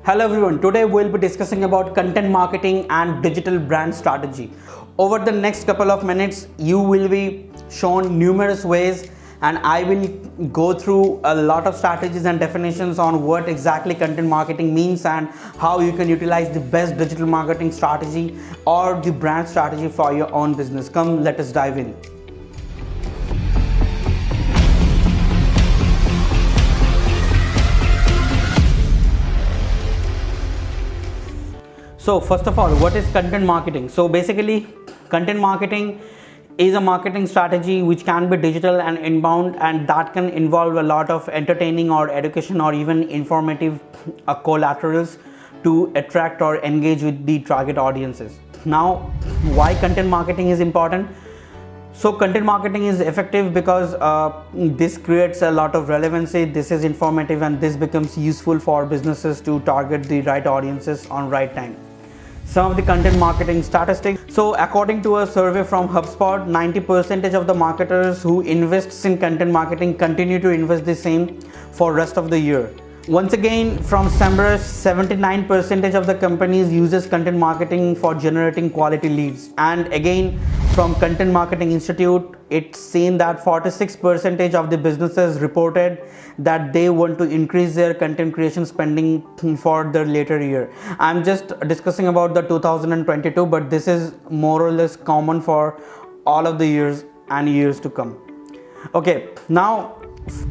Hello everyone, today we'll be discussing about content marketing and digital brand strategy. Over the next couple of minutes, you will be shown numerous ways and I will go through a lot of strategies and definitions on what exactly content marketing means and how you can utilize the best digital marketing strategy or the brand strategy for your own business. Come, let us dive in. So first of all, what is content marketing? So basically, content marketing is a marketing strategy which can be digital and inbound, and that can involve a lot of entertaining or education or even informative collaterals to attract or engage with the target audiences. Now, why content marketing is important? So content marketing is effective because this creates a lot of relevancy, this is informative, and this becomes useful for businesses to target the right audiences on right time. Some of the content marketing statistics. So according to a survey from HubSpot, 90% of the marketers who invest in content marketing continue to invest the same for rest of the year. Once again, from Semrush, 79% of the companies uses content marketing for generating quality leads. And again, from Content Marketing Institute, it's seen that 46% of the businesses reported that they want to increase their content creation spending for the later year. I'm just discussing about the 2022, but this is more or less common for all of the years and years to come. Okay, now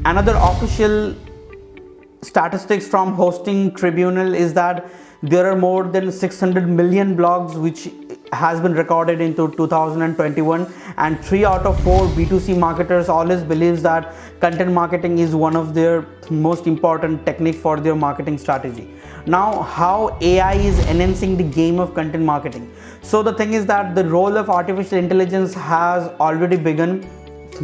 another official statistics from Hosting Tribunal is that there are more than 600 million blogs which has been recorded into 2021, and 3 out of 4 B2C marketers always believes that content marketing is one of their most important technique for their marketing strategy. Now, how AI is enhancing the game of content marketing? So the thing is that the role of artificial intelligence has already begun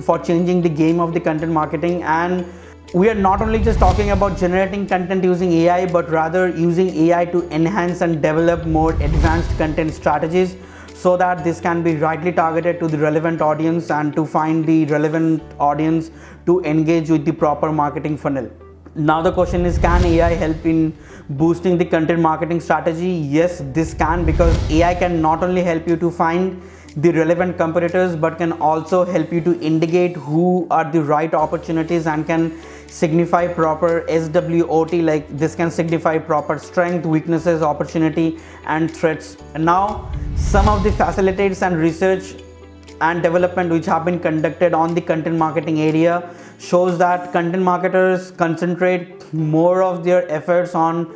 for changing the game of the content marketing, and we are not only just talking about generating content using AI, but rather using AI to enhance and develop more advanced content strategies so that this can be rightly targeted to the relevant audience and to find the relevant audience to engage with the proper marketing funnel. Now the question is, can AI help in boosting the content marketing strategy? Yes, this can, because AI can not only help you to find the relevant competitors, but can also help you to indicate who are the right opportunities and can signify proper SWOT, like this can signify proper strength, weaknesses, opportunity and threats. And now some of the facilitates and research and development which have been conducted on the content marketing area shows that content marketers concentrate more of their efforts on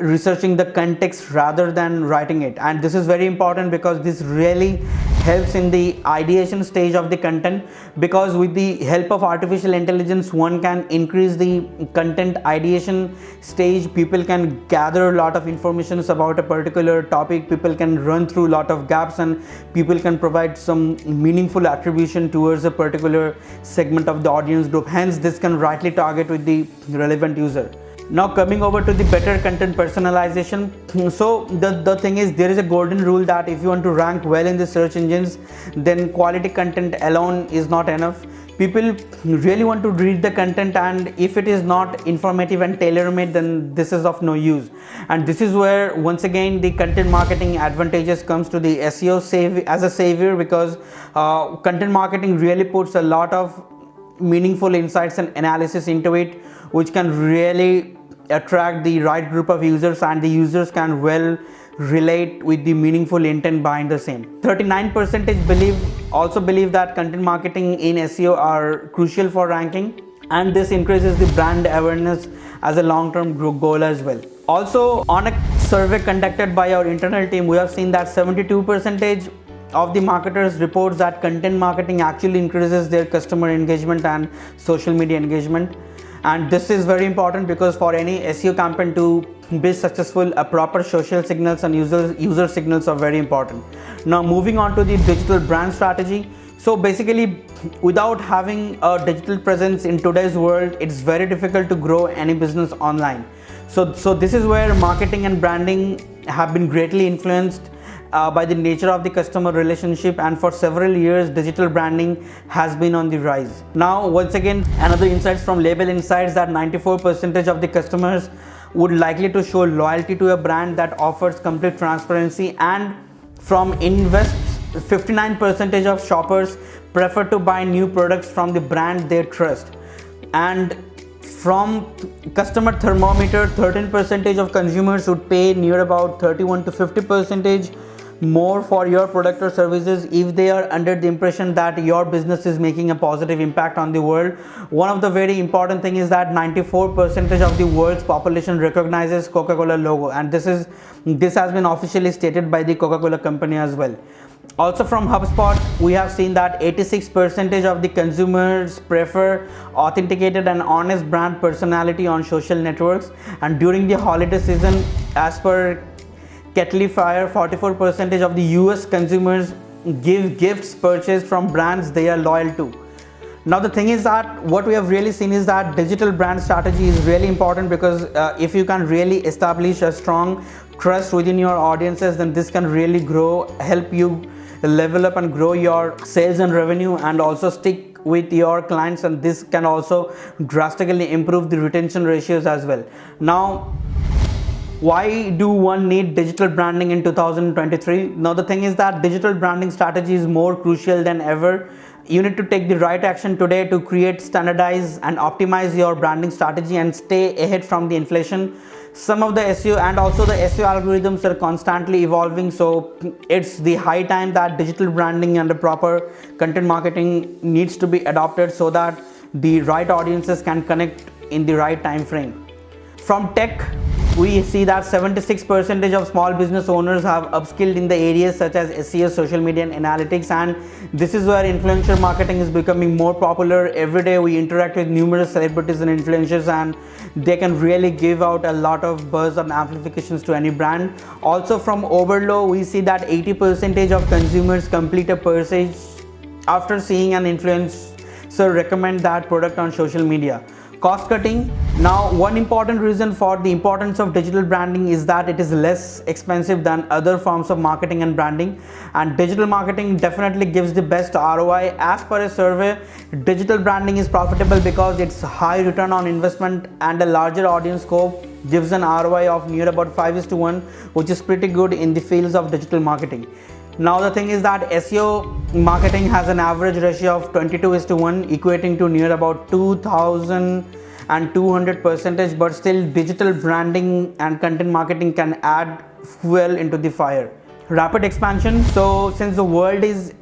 researching the context rather than writing it, and this is very important because this really helps in the ideation stage of the content, because with the help of artificial intelligence one can increase the content ideation stage. People can gather a lot of information about a particular topic, people can run through a lot of gaps, and people can provide some meaningful attribution towards a particular segment of the audience group. Hence this can rightly target with the relevant user. Now coming over to the better content personalization. So the thing is, there is a golden rule that if you want to rank well in the search engines, then quality content alone is not enough. People really want to read the content, and if it is not informative and tailor-made, then this is of no use. And this is where once again the content marketing advantages comes to the SEO as a savior, because content marketing really puts a lot of meaningful insights and analysis into it, which can really attract the right group of users, and the users can well relate with the meaningful intent behind the same. 39% also believe that content marketing in SEO are crucial for ranking, and this increases the brand awareness as a long-term goal as well. Also, on a survey conducted by our internal team, we have seen that 72% of the marketers reports that content marketing actually increases their customer engagement and social media engagement. And this is very important because for any SEO campaign to be successful, a proper social signals and user signals are very important. Now moving on to the digital brand strategy. So basically, without having a digital presence in today's world, it's very difficult to grow any business online. So this is where marketing and branding have been greatly influenced by the nature of the customer relationship, and for several years digital branding has been on the rise. Now once again, another insights from Label Insights that 94% of the customers would likely to show loyalty to a brand that offers complete transparency. And from invests, 59% of shoppers prefer to buy new products from the brand they trust. And from customer thermometer, 13% of consumers would pay near about 31 to 50% more for your product or services if they are under the impression that your business is making a positive impact on the world. One of the very important thing is that 94% of the world's population recognizes Coca-Cola logo, and this has been officially stated by the Coca-Cola company as well. Also from HubSpot, we have seen that 86% of the consumers prefer authenticated and honest brand personality on social networks. And during the holiday season, as per Kettlefire, 44% of the US consumers give gifts purchased from brands they are loyal to. Now the thing is that what we have really seen is that digital brand strategy is really important, because if you can really establish a strong trust within your audiences, then this can really help you level up and grow your sales and revenue, and also stick with your clients, and this can also drastically improve the retention ratios as well. Now, why do one need digital branding in 2023? Now the thing is that digital branding strategy is more crucial than ever. You need to take the right action today to create, standardize and optimize your branding strategy and stay ahead from the inflation. Some of the SEO and also the SEO algorithms are constantly evolving, so it's the high time that digital branding and the proper content marketing needs to be adopted so that the right audiences can connect in the right time frame. From tech, we see that 76% of small business owners have upskilled in the areas such as SEO, social media and analytics, and this is where influencer marketing is becoming more popular. Every day we interact with numerous celebrities and influencers, and they can really give out a lot of buzz and amplifications to any brand. Also from Overlow, we see that 80% of consumers complete a purchase after seeing an influencer recommend that product on social media. Cost cutting. Now, one important reason for the importance of digital branding is that it is less expensive than other forms of marketing and branding, and digital marketing definitely gives the best ROI. As per a survey, digital branding is profitable because its high return on investment and a larger audience scope gives an ROI of near about 5:1, which is pretty good in the fields of digital marketing. Now the thing is that SEO marketing has an average ratio of 22:1, equating to near about 2,200%, but still digital branding and content marketing can add fuel into the fire. Rapid expansion. So since the world is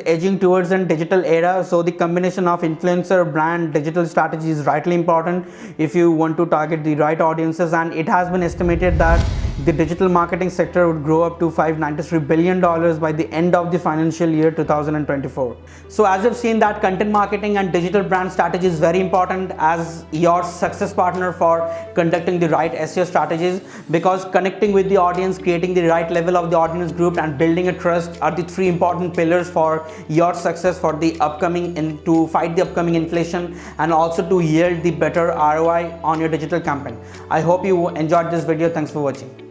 edging towards a digital era, so the combination of influencer, brand, digital strategy is rightly important if you want to target the right audiences, and it has been estimated that the digital marketing sector would grow up to $593 billion by the end of the financial year 2024. So as you've seen that content marketing and digital brand strategy is very important as your success partner for conducting the right SEO strategies, because connecting with the audience, creating the right level of the audience group and building a trust are the three important pillars for your success for the upcoming to fight the upcoming inflation and also to yield the better ROI on your digital campaign. I hope you enjoyed this video. Thanks for watching.